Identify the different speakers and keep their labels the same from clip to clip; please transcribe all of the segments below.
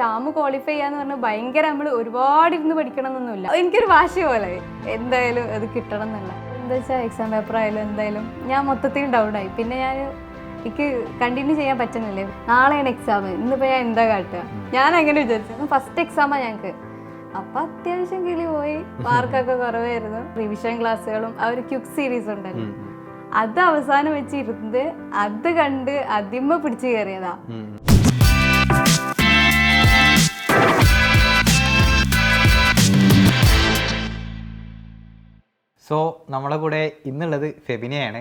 Speaker 1: Jam qualify ചെയ്യാന്ന് പറഞ്ഞാൽ ഭയങ്കര നമ്മൾ ഒരുപാട് ഇരുന്ന് പഠിക്കണം എന്നൊന്നുമില്ല. എനിക്കൊരു വാശി പോലെ എന്തായാലും അത് കിട്ടണം എന്നുള്ള. എന്താ വെച്ചാൽ എക്സാം പേപ്പർ ആയാലും എന്തായാലും ഞാൻ മൊത്തത്തിൽ ഡൗൺ ആയി. പിന്നെ എനിക്ക് കണ്ടിന്യൂ ചെയ്യാൻ പറ്റുന്നില്ലേ. നാളെയാണ് എക്സാം, ഇന്നിപ്പോൾ ഞാൻ എന്താ കാട്ടുക, ഞാൻ അങ്ങനെ വിചാരിച്ചു. ഫസ്റ്റ് എക്സാമാണ് ഞങ്ങൾക്ക്. അപ്പം അത്യാവശ്യം കിളി പോയി, മാർക്കൊക്കെ കുറവായിരുന്നു. റിവിഷൻ ക്ലാസ്സുകളും ആ ഒരു ക്വിക്ക് സീരീസ് ഉണ്ടല്ലോ, അത് അവസാനം വെച്ചിരുന്നത് അത് കണ്ട് അതിമ്മ പിടിച്ചു കയറിയതാ.
Speaker 2: സോ നമ്മളെ കൂടെ ഇന്നുള്ളത് ഫെബിനയാണ്.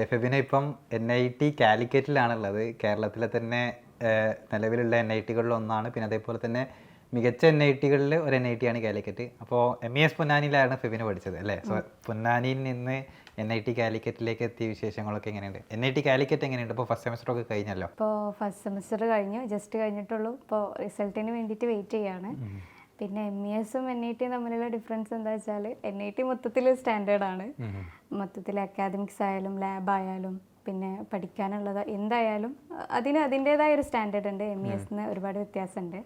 Speaker 2: ഫെബിന ഇപ്പം NIT കാലിക്കറ്റിലാണുള്ളത്. കേരളത്തിലെ തന്നെ നിലവിലുള്ള NIT-കളിൽ ഒന്നാണ്. പിന്നെ അതേപോലെ തന്നെ മികച്ച NIT-കളിൽ ഒരു NIT ആണ് കാലിക്കറ്റ്. അപ്പോൾ MES പൊന്നാനിയിലാണ് ഫെബിന പഠിച്ചത് അല്ലേ? സോ പൊന്നാനിയിൽ നിന്ന് NIT കാലിക്കറ്റിലേക്ക് എത്തിയ വിശേഷങ്ങളൊക്കെ എങ്ങനെയുണ്ട്? NIT കാലിക്കറ്റ് എങ്ങനെയുണ്ട്? ഇപ്പോൾ ഫസ്റ്റ് സെമസ്റ്റർ ഒക്കെ കഴിഞ്ഞല്ലോ.
Speaker 1: ഇപ്പോൾ ഫസ്റ്റ് സെമസ്റ്റർ കഴിഞ്ഞു, ജസ്റ്റ് കഴിഞ്ഞിട്ടുള്ളൂ. ഇപ്പോൾ റിസൾട്ടിന് വേണ്ടിയിട്ട് വെയിറ്റ് ചെയ്യാണ്. പിന്നെ MES-ഉം NIT-യും തമ്മിലുള്ള ഡിഫറൻസ് എന്താ വെച്ചാൽ NIT മൊത്തത്തിൽ സ്റ്റാൻഡേർഡാണ്. മൊത്തത്തിൽ അക്കാദമിക്സ് ആയാലും ലാബ് ആയാലും പിന്നെ പഠിക്കാനുള്ളത് എന്തായാലും അതിൻ്റേതായ ഒരു സ്റ്റാൻഡേർഡ് ഉണ്ട്. MES-ന് ഒരുപാട് വ്യത്യാസമുണ്ട്.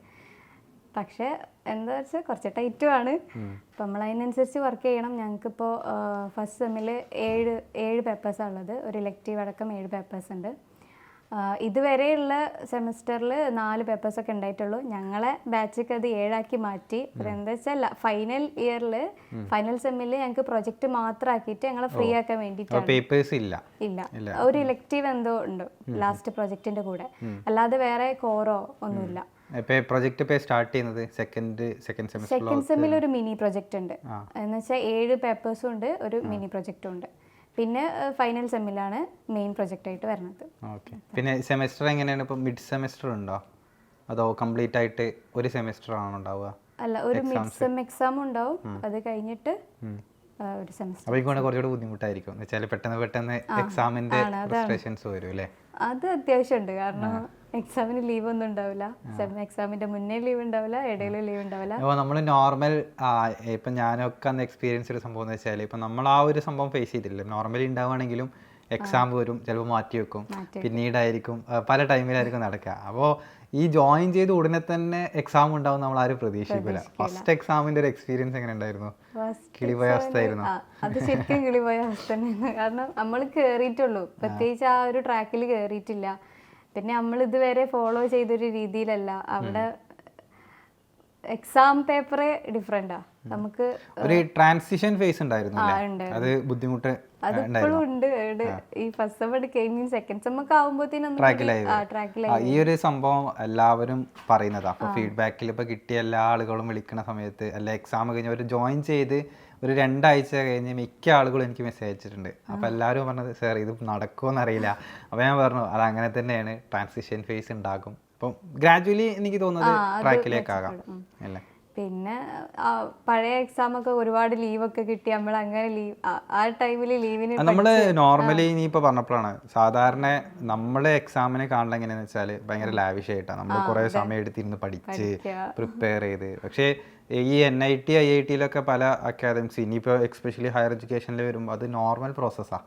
Speaker 1: പക്ഷേ എന്താ വെച്ചാൽ കുറച്ച് ടൈറ്റുമാണ്. അപ്പം നമ്മൾ അതിനനുസരിച്ച് വർക്ക് ചെയ്യണം. ഞങ്ങൾക്കിപ്പോൾ ഫസ്റ്റ് സെമ്മിൽ ഏഴ് പേപ്പേഴ്സാണ് ഉള്ളത്. ഒരു ഇലക്റ്റീവ് അടക്കം 7 പേപ്പേഴ്സ് ഉണ്ട്. ഇതുവരെയുള്ള സെമസ്റ്ററിൽ 4 പേപ്പേഴ്സൊക്കെ ഉണ്ടായിട്ടുള്ളൂ. ഞങ്ങളെ ബാച്ചൊക്കെ അത് 7 മാറ്റി. എന്താ വെച്ചാൽ ഫൈനൽ ഇയറിൽ ഫൈനൽ സെമ്മിൽ ഞങ്ങൾക്ക് പ്രൊജക്റ്റ് മാത്രം ആക്കിയിട്ട് ഞങ്ങളെ ഫ്രീ ആക്കാൻ വേണ്ടിയിട്ടാണ്. ഇല്ല, ഒരു ഇലക്റ്റീവ് എന്തോ ഉണ്ട് ലാസ്റ്റ് പ്രൊജക്റ്റിന്റെ കൂടെ, അല്ലാതെ വേറെ കോറോ ഒന്നുമില്ല.
Speaker 2: സെക്കൻഡ്
Speaker 1: സെമ്മിൽ ഒരു മിനി പ്രൊജക്റ്റ് ഉണ്ട്. എന്ന് വെച്ചാൽ 7 പേപ്പേഴ്സും ഉണ്ട്, ഒരു മിനി പ്രൊജക്റ്റും ഉണ്ട്. പിന്നെ ഫൈനൽ സെമ്മിലാണ് മെയിൻ പ്രൊജക്റ്റ് ആയിട്ട് വരുന്നത്.
Speaker 2: പിന്നെ സെമസ്റ്റർ എങ്ങനെയാണ്? ഇപ്പോൾ മിഡ് സെമസ്റ്റർ ഉണ്ടോ അതോ കംപ്ലീറ്റ് ആയിട്ട് ഒരു സെമസ്റ്റർ ആണോ ഉണ്ടാവുക?
Speaker 1: അല്ല, ഒരു മിഡ് സെം എക്സാം ഉണ്ടാവും, അത് കഴിഞ്ഞിട്ട് ഒരു സെമസ്റ്റർ.
Speaker 2: അപ്പോൾ കുറച്ചുകൂടി ബുദ്ധിമുട്ടായിരിക്കും എന്ന് വെച്ചാൽ പെട്ടെന്ന് എക്സാമിന്റെ ഫ്രസ്ട്രേഷൻസ് വരും അല്ലേ?
Speaker 1: അത് അത്യാവശ്യമുണ്ട്. കാരണം എക്സാമിന് ലീവ് ഒന്നും ഉണ്ടാവില്ല. എക്സാമിന്റെ മുന്നേ ലീവ് ഉണ്ടാവില്ല, ഇടയിലും ലീവ് ഉണ്ടാവില്ല.
Speaker 2: അപ്പോൾ നമ്മൾ നോർമൽ ഇപ്പം ഞാനൊക്കെ അന്ന് എക്സ്പീരിയൻസ് ചെയ്ത സംഭവം എന്ന് വെച്ചാൽ ഇപ്പം നമ്മൾ ആ ഒരു സംഭവം ഫേസ് ചെയ്തിട്ടില്ല. നോർമലി ഉണ്ടാവുകയാണെങ്കിലും എക്സാം വരും, ചിലപ്പോൾ മാറ്റി വെക്കും, പിന്നീടായിരിക്കും പല ടൈമിലായിരിക്കും നടക്കുക. അപ്പോൾ ഈ ജോയിൻ ചെയ്ത് ഉടനെ തന്നെ എക്സാം ഉണ്ടാവും നമ്മൾ ആരും പ്രതീക്ഷിക്കില്ല. ഫസ്റ്റ് എക്സാമിന്റെ ഒരു എക്സ്പീരിയൻസ് എങ്ങനെ ഉണ്ടായിരുന്നു? കിളിപോയ അവസ്ഥയായിരുന്നു.
Speaker 1: അത് ശരിക്കും കിളിപോയ അവസ്ഥ തന്നെയാണ്. കാരണം നമ്മൾ കയറിയിട്ടുള്ളൂ, പ്രത്യേകിച്ച് ആ ഒരു ട്രാക്കിൽ കയറിയിട്ടില്ല. പിന്നെ നമ്മൾ ഇതുവരെ ഫോളോ ചെയ്തൊരു രീതിയിലല്ല. അവിടെ എക്സാം പേപ്പറേ ഡിഫറെന്റാ. നമുക്ക്
Speaker 2: ഒരു ട്രാൻസിഷൻ ഫേസ് ഉണ്ടായിരുന്നു, അത് ബുദ്ധിമുട്ട്
Speaker 1: അതിപ്പോഴും ഉണ്ട്. ഈ ഫസ്റ്റ് സെം കഴിഞ്ഞ് സെക്കൻഡ് സെം ഒക്കെ ആവുമ്പോഴത്തേനും
Speaker 2: ഈ ഒരു സംഭവം എല്ലാവരും പറയുന്നതാ. അപ്പൊ ഫീഡ്ബാക്കിൽ ഇപ്പൊ കിട്ടിയ എല്ലാ ആളുകളും വിളിക്കുന്ന സമയത്ത് അല്ല എക്സാം കഴിഞ്ഞ് അവർ ജോയിൻ ചെയ്ത് ഒരു 2 ആഴ്ച കഴിഞ്ഞ് മിക്ക ആളുകളും എനിക്ക് മെസ്സേജ് അയച്ചിട്ടുണ്ട്. അപ്പൊ എല്ലാവരും പറഞ്ഞത് സാർ ഇത് നടക്കുമോന്ന് അറിയില്ല. അപ്പൊ ഞാൻ പറഞ്ഞു അത് അങ്ങനെ തന്നെയാണ്, ട്രാൻസിഷൻ ഫേസ് ഉണ്ടാകും. അപ്പം ഗ്രാജുവലി എനിക്ക് തോന്നുന്നത് ട്രാക്കിലേക്കാകാം അല്ലേ?
Speaker 1: പിന്നെ പഴയ എക്സാം ഒക്കെ ഒരുപാട് ലീവൊക്കെ കിട്ടി, നമ്മൾ അങ്ങനെ ലീവ് ആ ടൈമിൽ ലീവിന്
Speaker 2: നമ്മള് നോർമലി ഇനി ഇപ്പൊ പറഞ്ഞപ്പോഴാണ് സാധാരണ നമ്മള് എക്സാമിനെ കാണുന്നത് എങ്ങനെയാന്ന് വെച്ചാൽ ഭയങ്കര ലാവിഷ് ആയിട്ടാണ്. നമ്മൾ കുറെ സമയം എടുത്തിരുന്ന് പഠിച്ച് പ്രിപ്പയർ ചെയ്ത്. പക്ഷേ ഈ NIT IIT-ലൊക്കെ പല അക്കാദമിക്സ് ഇനിയിപ്പോ എക്സ്പെഷ്യലി ഹയർ എഡ്യൂക്കേഷനിൽ വരുമ്പോൾ അത് നോർമൽ പ്രോസസ്സാ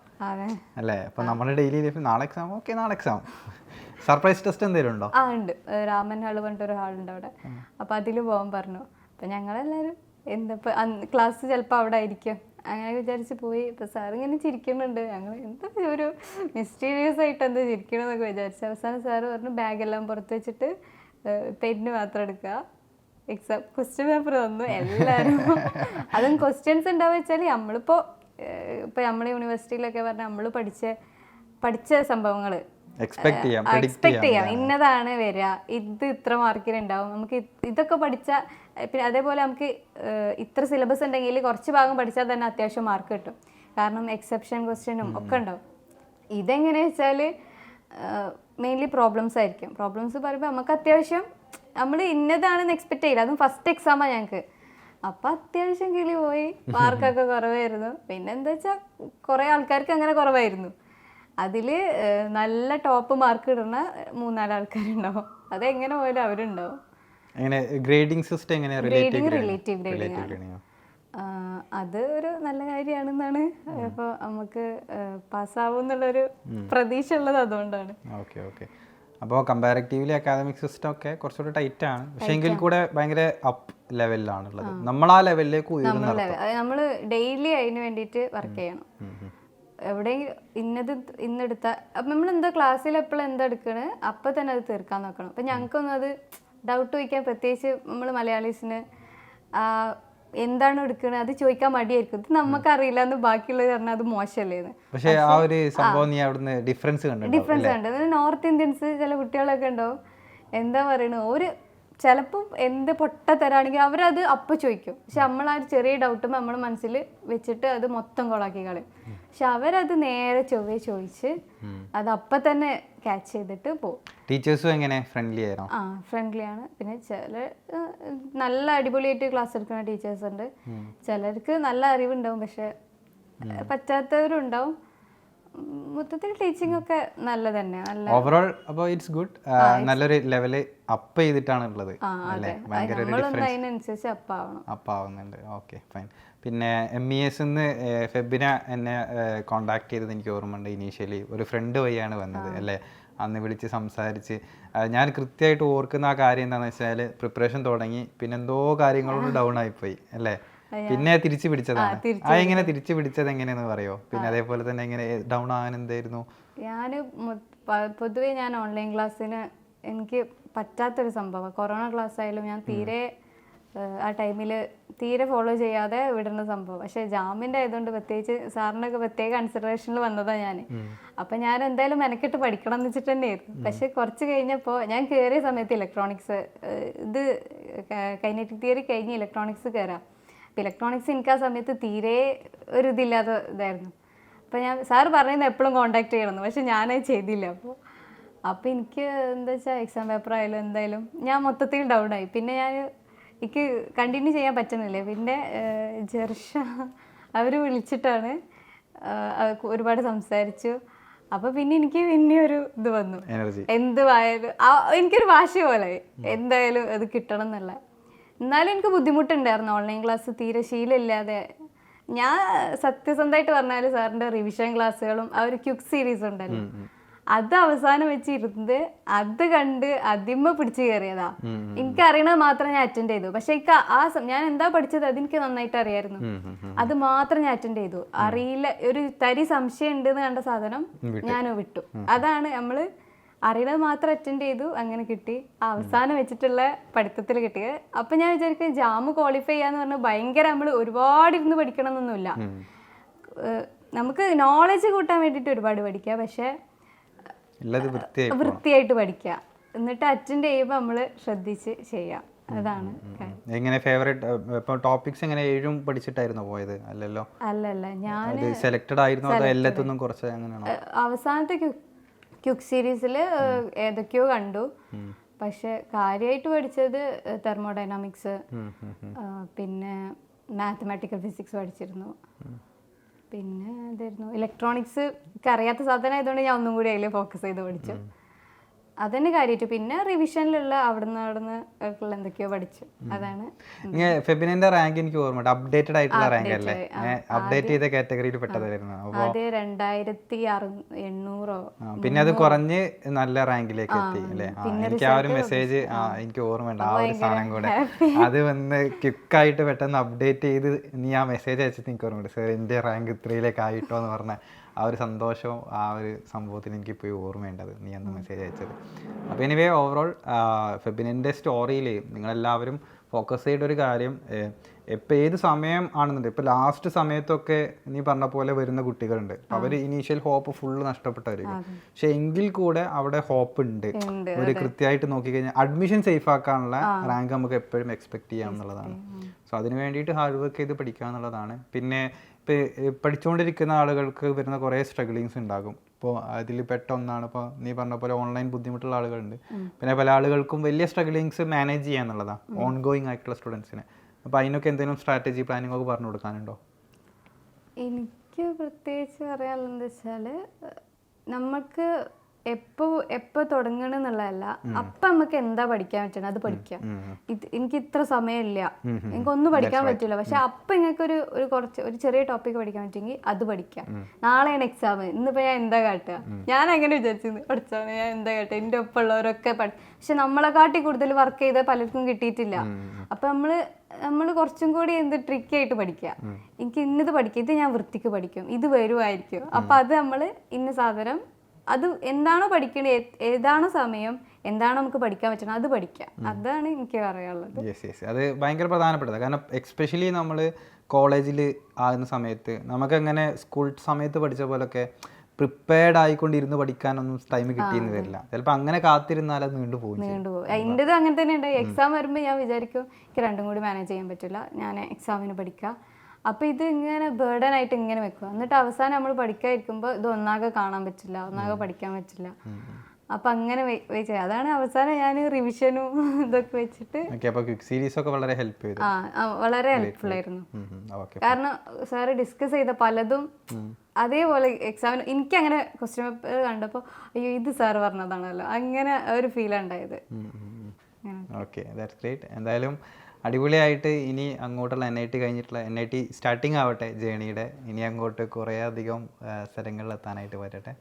Speaker 2: അല്ലേ? അപ്പൊ നമ്മുടെ ഡെയിലി ലൈഫ് നാളെ എക്സാം, ഓക്കെ നാളെ എക്സാം. സർപ്രൈസ് ടെസ്റ്റ് എന്തെങ്കിലും ഉണ്ടോ?
Speaker 1: ഉണ്ട്, രാമൻ ഹാള് പറഞ്ഞിട്ടൊരു ഹാളുണ്ട് അവിടെ. അപ്പൊ അതില് പോകാൻ പറഞ്ഞു. അപ്പൊ ഞങ്ങളെല്ലാരും എന്താ ക്ലാസ് ചിലപ്പോൾ അവിടെ ആയിരിക്കും, അങ്ങനെ വിചാരിച്ച് പോയി. ഇപ്പൊ സാർ ഇങ്ങനെ ചിരിക്കുന്നുണ്ട്, ഞങ്ങൾ എന്താ ഒരു മിസ്റ്റീരിയസ് ആയിട്ട് എന്താ ചിരിക്കണമെന്നൊക്കെ വിചാരിച്ചു. അവസാനം സാറ് പറഞ്ഞു ബാഗെല്ലാം പുറത്ത് വെച്ചിട്ട് പെന്ന് മാത്രം എടുക്കുക, എക്സാം ക്വസ്റ്റ്യൻ പേപ്പർ തന്നു എല്ലാവരും. അതും ക്വസ്റ്റ്യൻസ് ഉണ്ടാവുക വെച്ചാൽ നമ്മളിപ്പോ നമ്മുടെ യൂണിവേഴ്സിറ്റിയിലൊക്കെ പറഞ്ഞാൽ നമ്മൾ പഠിച്ച സംഭവങ്ങൾ എക്സ്പെക്ട് ചെയ്യാം, ഇന്നതാണ് വരിക, ഇത് ഇത്ര മാർക്കിനുണ്ടാവും, നമുക്ക് ഇതൊക്കെ പഠിച്ചാൽ. പിന്നെ അതേപോലെ നമുക്ക് ഇത്ര സിലബസ് ഉണ്ടെങ്കിൽ കുറച്ച് ഭാഗം പഠിച്ചാൽ തന്നെ അത്യാവശ്യം മാർക്ക് കിട്ടും. കാരണം എക്സെപ്ഷൻ ക്വസ്റ്റ്യനും ഒക്കെ ഉണ്ടാവും. ഇതെങ്ങനെയാ വെച്ചാൽ മെയിൻലി പ്രോബ്ലംസ് ആയിരിക്കും. പ്രോബ്ലംസ് പറയുമ്പോൾ നമുക്ക് അത്യാവശ്യം നമ്മൾ ഇന്നതാണെന്ന് എക്സ്പെക്ട് ചെയ്യില്ല. അതും ഫസ്റ്റ് എക്സാമാണ് ഞങ്ങൾക്ക്. അപ്പം അത്യാവശ്യം കിളി പോയി, മാർക്കൊക്കെ കുറവായിരുന്നു. പിന്നെ എന്താ വെച്ചാൽ കുറേ ആൾക്കാർക്ക് അങ്ങനെ കുറവായിരുന്നു. അതിൽ നല്ല ടോപ്പ് മാർക്ക് ഇടുന്ന 3-4 ആൾക്കാരുണ്ടാവും. അതെങ്ങനെ പോയാലും അവരുണ്ടാവും. റിലേറ്റീവ് ഗ്രേഡിംഗ് അത് ഒരു നല്ല കാര്യമാണെന്നാണ്. അപ്പോൾ നമുക്ക് പാസ്സാവും എന്നുള്ളൊരു പ്രതീക്ഷ ഉള്ളത് അതുകൊണ്ടാണ്.
Speaker 2: അപ്പോൾ കമ്പാരിറ്റീവ്ലി അക്കാദമിക് സിസ്റ്റം ഒക്കെ കുറച്ചുകൂടി ടൈറ്റ് ആണ്, പക്ഷേ എങ്കിൽ കൂടെ ഭയങ്കര അപ്പ് ലെവലിലാണുള്ളത്. നമ്മൾ ആ ലെവലിലേക്ക് ഉയരുന്ന
Speaker 1: നമ്മൾ ഡെയിലി അതിന് വേണ്ടിയിട്ട് വർക്ക് ചെയ്യണം. എവിടെയെങ്കിലും ഇന്നെടുത്ത അപ്പം നമ്മൾ എന്താ ക്ലാസ്സിൽ എപ്പോഴും എന്താ എടുക്കണേ അപ്പം തന്നെ അത് തീർക്കാൻ നോക്കണം. അപ്പം ഞങ്ങൾക്കൊന്നും അത് ഡൗട്ട് ചോദിക്കാൻ, പ്രത്യേകിച്ച് നമ്മൾ മലയാളീസിന് എന്താണ് എടുക്കുന്നത് അത് ചോദിക്കാൻ മടിയായിരിക്കും. ഇത് നമുക്കറിയില്ല എന്ന് ബാക്കിയുള്ളത് പറഞ്ഞാൽ അത് മോശമല്ലേന്ന്.
Speaker 2: പക്ഷേ ആ ഒരു സംഭവം നീ അവിടുന്ന് ഡിഫറൻസ്
Speaker 1: കണ്ട് നോർത്ത് ഇന്ത്യൻസ് ചില കുട്ടികളൊക്കെ ഉണ്ടാവും, എന്താ പറയണത്, ഒരു ചിലപ്പം എന്ത് പൊട്ടത്തരാണെങ്കിൽ അവരത് അപ്പം ചോദിക്കും. പക്ഷെ നമ്മൾ ആ ഒരു ചെറിയ ഡൗട്ടും നമ്മൾ മനസ്സിൽ വെച്ചിട്ട് അത് മൊത്തം കൊളാക്കി കളയും. പക്ഷെ അവരത് നേരെ ചൊവ്വേ ചോദിച്ച് അത് അപ്പം തന്നെ ക്യാച്ച് ചെയ്തിട്ട് പോകും.
Speaker 2: ടീച്ചേഴ്സും എങ്ങനെ ഫ്രണ്ട്ലി ആയിരുന്നു?
Speaker 1: ഫ്രണ്ട്ലി ആണ്. പിന്നെ ചില നല്ല അടിപൊളിയായിട്ട് ക്ലാസ് എടുക്കുന്ന ടീച്ചേഴ്സ് ഉണ്ട്, ചിലർക്ക് നല്ല അറിവുണ്ടാവും പക്ഷെ പറ്റാത്തവരും ഉണ്ടാവും. മൊത്തത്തിൽ ടീച്ചിങ് ഒക്കെ നല്ല തന്നെ, നല്ല
Speaker 2: ഓവറോൾ അപ്പോൾ ഇറ്റ്സ് ഗുഡ്. നല്ലൊരു ലെവല് അപ്പ് ചെയ്തിട്ടാണ് ഉള്ളത് അല്ലേ? ഭയങ്കര
Speaker 1: അതിനനുസരിച്ച്
Speaker 2: അപ്പാവുന്നുണ്ട്. Okay fine. പിന്നെ MES ഫെബിന എന്നെ കോണ്ടാക്ട് ചെയ്തത് എനിക്ക് ഓർമ്മയുണ്ട്. ഇനീഷ്യലി ഒരു ഫ്രണ്ട് വഴിയാണ് വന്നത് അല്ലേ? അന്ന് വിളിച്ച് സംസാരിച്ച് ഞാൻ കൃത്യമായിട്ട് ഓർക്കുന്ന ആ കാര്യം എന്താണെന്ന് വെച്ചാൽ പ്രിപ്പറേഷൻ തുടങ്ങി, പിന്നെ എന്തോ കാര്യങ്ങളോട് ഡൗൺ ആയിപ്പോയി അല്ലേ? പിന്നെ തിരിച്ചു പിടിച്ചതാണ്. എങ്ങനെ തിരിച്ചു പിടിച്ചത് എങ്ങനെയെന്ന് പറയോ? പിന്നെ അതേപോലെ തന്നെ എങ്ങനെ ഡൗൺ ആകാൻ എന്തായിരുന്നു?
Speaker 1: ഞാൻ പൊതുവേ ഞാൻ ഓൺലൈൻ ക്ലാസ്സിന് എനിക്ക് പറ്റാത്തൊരു സംഭവം. കൊറോണ ക്ലാസ് ആയാലും ഞാൻ തീരെ ആ ടൈമിൽ തീരെ ഫോളോ ചെയ്യാതെ വിടുന്ന സംഭവം. പക്ഷേ ജാമിൻ്റെ ആയതുകൊണ്ട് പ്രത്യേകിച്ച് സാറിനൊക്കെ പ്രത്യേക കൺസിഡറേഷനിൽ വന്നതാണ് ഞാൻ. അപ്പം ഞാൻ എന്തായാലും മെനക്കെട്ട് പഠിക്കണം എന്ന് വെച്ചിട്ട് തന്നെയായിരുന്നു. പക്ഷെ കുറച്ച് കഴിഞ്ഞപ്പോൾ ഞാൻ കയറിയ സമയത്ത് ഇലക്ട്രോണിക്സ് ഇത് കൈനറ്റിക് തിയറി കഴിഞ്ഞ് ഇലക്ട്രോണിക്സ് കയറാം. അപ്പോൾ ഇലക്ട്രോണിക്സ് എനിക്ക് ആ സമയത്ത് തീരെ ഒരു ഇതില്ലാത്ത ഇതായിരുന്നു. അപ്പോൾ ഞാൻ സാറ് പറയുന്നത് എപ്പോഴും കോൺടാക്ട് ചെയ്യണമെന്ന്, പക്ഷെ ഞാനത് ചെയ്തില്ല. അപ്പോൾ എനിക്ക് എന്താ വെച്ചാൽ എക്സാം പേപ്പർ ആയാലും എന്തായാലും ഞാൻ മൊത്തത്തിൽ ഡൗൺ ആയി. പിന്നെ എനിക്ക് കണ്ടിന്യൂ ചെയ്യാൻ പറ്റുന്നില്ല. പിന്നെ ജർഷ അവർ വിളിച്ചിട്ടാണ് ഒരുപാട് സംസാരിച്ചു. അപ്പോൾ പിന്നെ എനിക്ക് പിന്നെ ഒരു ഇത് വന്നു, എന്തുവായാലും എനിക്കൊരു വാശി പോലെ എന്തായാലും അത് കിട്ടണം എന്നുള്ള. എന്നാലും എനിക്ക് ബുദ്ധിമുട്ടുണ്ടായിരുന്നു ഓൺലൈൻ ക്ലാസ് തീരെ ശീലമില്ലാതെ. ഞാൻ സത്യസന്ധമായിട്ട് പറഞ്ഞാൽ സാറിൻ്റെ റിവിഷൻ ക്ലാസ്സുകളും ആ ഒരു ക്യുക്ക് സീരീസ് ഉണ്ടല്ലോ, അത് അവസാനം വെച്ചിരുന്നത് അത് കണ്ട് അതിമ്മ പിടിച്ചു കയറിയതാ. എനിക്ക് അറിയണത് മാത്രം ഞാൻ അറ്റൻഡ് ചെയ്തു. പക്ഷെ എനിക്ക് ഞാൻ എന്താ പഠിച്ചത് അതെനിക്ക് നന്നായിട്ട് അറിയായിരുന്നു. അത് മാത്രം ഞാൻ അറ്റൻഡ് ചെയ്തു. അറിയില്ല, ഒരു തരി സംശയം ഉണ്ടെന്ന് കണ്ട സാധനം ഞാൻ വിട്ടു. അതാണ് നമ്മള് അറിയണത് മാത്രം അറ്റൻഡ് ചെയ്തു, അങ്ങനെ കിട്ടി. അവസാനം വെച്ചിട്ടുള്ള പഠിത്തത്തിൽ കിട്ടിയത്. അപ്പം ഞാൻ വിചാരിക്കും ജാമ് ക്വാളിഫൈ ചെയ്യാന്ന് പറഞ്ഞാൽ ഭയങ്കര നമ്മൾ ഒരുപാട് ഇരുന്ന് പഠിക്കണം എന്നൊന്നുമില്ല. നമുക്ക് നോളജ് കൂട്ടാൻ വേണ്ടിയിട്ട് ഒരുപാട് പഠിക്കുക, പക്ഷെ വൃത്തിയായിട്ട് പഠിക്കുക, എന്നിട്ട് അറ്റൻഡ് ചെയ്യുമ്പോൾ നമ്മൾ ശ്രദ്ധിച്ച് ചെയ്യാം. അതാണ്
Speaker 2: എങ്ങനെ ഫേവറേറ്റ് ടോപ്പിക്സ് എങ്ങനെ 7 പഠിച്ചിട്ടായിരുന്നു പോയത്? അല്ലല്ലോ.
Speaker 1: അല്ലല്ല, ഞാൻ
Speaker 2: സെലക്ടഡ് ആയിരുന്നു അതോ എല്ലാത്തൊന്നും കുറച്ച് അങ്ങനെയാണോ?
Speaker 1: അവസാനത്തെ ക്യുക്ക് സീരീസിൽ ഏതൊക്കെയോ കണ്ടു, പക്ഷെ കാര്യമായിട്ട് പഠിച്ചത് തെർമോഡൈനാമിക്സ്, പിന്നെ മാത്തമാറ്റിക്കൽ ഫിസിക്സ് പഠിച്ചിരുന്നു. പിന്നെ എന്തായിരുന്നു ഇലക്ട്രോണിക്സ്, എനിക്ക് അറിയാത്ത സാധനം ആയതുകൊണ്ട് ഞാൻ ഒന്നും കൂടി അതിൽ ഫോക്കസ് ചെയ്ത് പഠിച്ചു. അതന്നെ കാര്യമായിട്ട്. പിന്നെ റിവിഷനിലുള്ള അവിടുന്ന് എന്തൊക്കെയോ പഠിച്ചു. അതാണ്.
Speaker 2: ഫെബിനിന്റെ റാങ്ക് എനിക്ക് ഓർമ്മയുണ്ട്, അപ്ഡേറ്റഡ് ആയിട്ടുള്ള റാങ്ക് അല്ലേ? അപ്ഡേറ്റ് ചെയ്ത കാറ്റഗറിയിൽ പെട്ടതായിരുന്നു.
Speaker 1: അത് 2800.
Speaker 2: പിന്നെ അത് കുറഞ്ഞ് നല്ല റാങ്കിലേക്ക് എത്തി അല്ലേ? എനിക്ക് ആ ഒരു മെസ്സേജ് എനിക്ക് ഓർമ്മയുണ്ട്, ആ ഒരു സാധനം കൂടെ അത് വന്ന് ക്വിക്കായിട്ട് പെട്ടെന്ന് അപ്ഡേറ്റ് ചെയ്ത് നീ ആ മെസ്സേജ് അയച്ചിട്ട് എനിക്ക് ഓർമ്മയുണ്ട്, സാർ എൻ്റെ റാങ്ക് 3ലേക്ക് ആയിട്ടോ എന്ന് പറഞ്ഞ ആ ഒരു സന്തോഷവും ആ ഒരു സംഭവത്തിന് എനിക്കിപ്പോൾ ഓർമ്മയുണ്ടത് നീ അന്ന് മെസ്സേജ് അയച്ചത്. അപ്പോൾ എനിവേ ഓവറോൾ ഫെബിനിൻ്റെ സ്റ്റോറിയിൽ നിങ്ങളെല്ലാവരും ഫോക്കസ് ചെയ്ത ഒരു കാര്യം, ഇപ്പോൾ ഏത് സമയം ആണെന്നുണ്ട്, ഇപ്പോൾ ലാസ്റ്റ് സമയത്തൊക്കെ നീ പറഞ്ഞ പോലെ വരുന്ന കുട്ടികളുണ്ട്, അവർ ഇനീഷ്യൽ ഹോപ്പ് ഫുള്ള് നഷ്ടപ്പെട്ടവരായിരിക്കും. പക്ഷെ എങ്കിൽ കൂടെ അവിടെ ഹോപ്പ് ഉണ്ട്. ഒരു കൃത്യമായിട്ട് നോക്കിക്കഴിഞ്ഞാൽ അഡ്മിഷൻ സേഫ് ആക്കാനുള്ള റാങ്ക് നമുക്ക് എപ്പോഴും എക്സ്പെക്ട് ചെയ്യാം എന്നുള്ളതാണ്. സോ അതിന് വേണ്ടിയിട്ട് ഹാർഡ് വർക്ക് ചെയ്ത് പഠിക്കുക എന്നുള്ളതാണ്. പിന്നെ ഇപ്പോൾ പഠിച്ചുകൊണ്ടിരിക്കുന്ന ആളുകൾക്ക് വരുന്ന കുറേ സ്ട്രഗിളിങ്സ് ഉണ്ടാകും. ഇപ്പോൾ അതിൽ പെട്ട ഒന്നാണ് ഇപ്പോൾ നീ പറഞ്ഞ പോലെ ഓൺലൈൻ ബുദ്ധിമുട്ടുള്ള ആളുകളുണ്ട്. പിന്നെ പല ആളുകൾക്കും വലിയ സ്ട്രഗിളിങ്സ് മാനേജ് ചെയ്യുക എന്നുള്ളതാണ് ഓൺ ഗോയിങ് ആയിട്ടുള്ള സ്റ്റുഡൻസിന്. അപ്പോൾ അതിനൊക്കെ എന്തെങ്കിലും സ്ട്രാറ്റജി പ്ലാനിങ് ഒക്കെ പറഞ്ഞു കൊടുക്കാനുണ്ടോ?
Speaker 1: എനിക്ക് പ്രത്യേകിച്ച് പറയാനുള്ളത് വെച്ചാൽ നമുക്ക് എപ്പോ തുടങ്ങണെന്നുള്ളതല്ല, അപ്പൊ നമുക്ക് എന്താ പഠിക്കാൻ പറ്റണം അത് പഠിക്കാം. എനിക്ക് ഇത്ര സമയമില്ല, എനിക്കൊന്നും പഠിക്കാൻ പറ്റില്ല, പക്ഷെ അപ്പൊ നിങ്ങൾക്ക് ഒരു ചെറിയ ടോപ്പിക് പഠിക്കാൻ പറ്റുമെങ്കിൽ അത് പഠിക്കാം. നാളെയാണ് എക്സാം, ഇന്നിപ്പോ ഞാൻ എന്താ കാട്ടുക, ഞാൻ അങ്ങനെ വിചാരിച്ചിരുന്നു. പഠിച്ചാണ് ഞാൻ എന്താ കാട്ടുക, എൻ്റെ ഒപ്പം ഉള്ളവരൊക്കെ പക്ഷെ നമ്മളെക്കാട്ടി കൂടുതൽ വർക്ക് ചെയ്ത പലർക്കും കിട്ടിയിട്ടില്ല. അപ്പൊ നമ്മള് കുറച്ചും കൂടി ട്രിക്കി ആയിട്ട് പഠിക്കുക. എനിക്ക് ഇന്നത് പഠിക്കുക, ഇത് ഞാൻ വൃത്തിക്ക് പഠിക്കും, ഇത് വരുമായിരിക്കും. അപ്പൊ അത് നമ്മള് ഇന്ന സാധനം, അത് എന്താണോ പഠിക്കണേ, ഏതാണോ സമയം, എന്താണോ നമുക്ക് പഠിക്കാൻ പറ്റണം അത് പഠിക്കാം. അതാണ് എനിക്ക് പറയാനുള്ളത്.
Speaker 2: അത് ഭയങ്കര പ്രധാനപ്പെട്ടതാണ്. കാരണം എക്സ്പെഷ്യലി നമ്മൾ കോളേജിൽ ആകുന്ന സമയത്ത് നമുക്കങ്ങനെ സ്കൂൾ സമയത്ത് പഠിച്ച പോലൊക്കെ പ്രിപ്പയർഡ് ആയിക്കൊണ്ടിരുന്ന് പഠിക്കാനൊന്നും ടൈം കിട്ടിയെന്ന് വരില്ല. ചിലപ്പോൾ അങ്ങനെ കാത്തിരുന്നാൽ അത് നീണ്ടുപോകും.
Speaker 1: എൻ്റെത് അങ്ങനെ തന്നെ ഉണ്ടായി. എക്സാം വരുമ്പോൾ ഞാൻ വിചാരിക്കും എനിക്ക് രണ്ടും കൂടി മാനേജ് ചെയ്യാൻ പറ്റില്ല, ഞാൻ എക്സാമിന് പഠിക്കാം. അപ്പോൾ ഇത് ഇങ്ങനെ ബേർഡൻ ആയിട്ട് ഇങ്ങനെ വെക്കുക. എന്നിട്ട് അവസാനം നമ്മൾ പഠിക്കാതിരിക്കുമ്പോൾ ഇത് ഒന്നാകെ കാണാൻ പറ്റില്ല, ഒന്നാകെ പഠിക്കാൻ പറ്റില്ല. അപ്പൊ അങ്ങനെ വെച്ചാൽ അതാണ് അവസാനം ഞാൻ റിവിഷനും ഇതൊക്കെ വെച്ചിട്ട്.
Speaker 2: ക്വിക്ക് സീരീസ് ഒക്കെ വളരെ ഹെൽപ്പ് ചെയ്തു.
Speaker 1: വളരെ ഹെൽപ്ഫുൾ ആയിരുന്നു. കാരണം സാറ് ഡിസ്കസ് ചെയ്ത പലതും അതേപോലെ എക്സാമിന് എനിക്ക് അങ്ങനെ ക്വസ്റ്റ്യൻ പേപ്പർ കണ്ടപ്പോൾ അയ്യോ ഇത് സാർ പറഞ്ഞതാണല്ലോ, അങ്ങനെ ഒരു ഫീൽ ഉണ്ടായത്.
Speaker 2: Okay, that's great. എന്തായാലും അടിപൊളിയായിട്ട് ഇനി അങ്ങോട്ടുള്ള NIT കഴിഞ്ഞിട്ടുള്ള NIT സ്റ്റാർട്ടിങ് ആവട്ടെ ജേണിയുടെ. ഇനി അങ്ങോട്ട് കുറേ അധികം സ്ഥലങ്ങളിൽ എത്താനായിട്ട് പറ്റട്ടെ.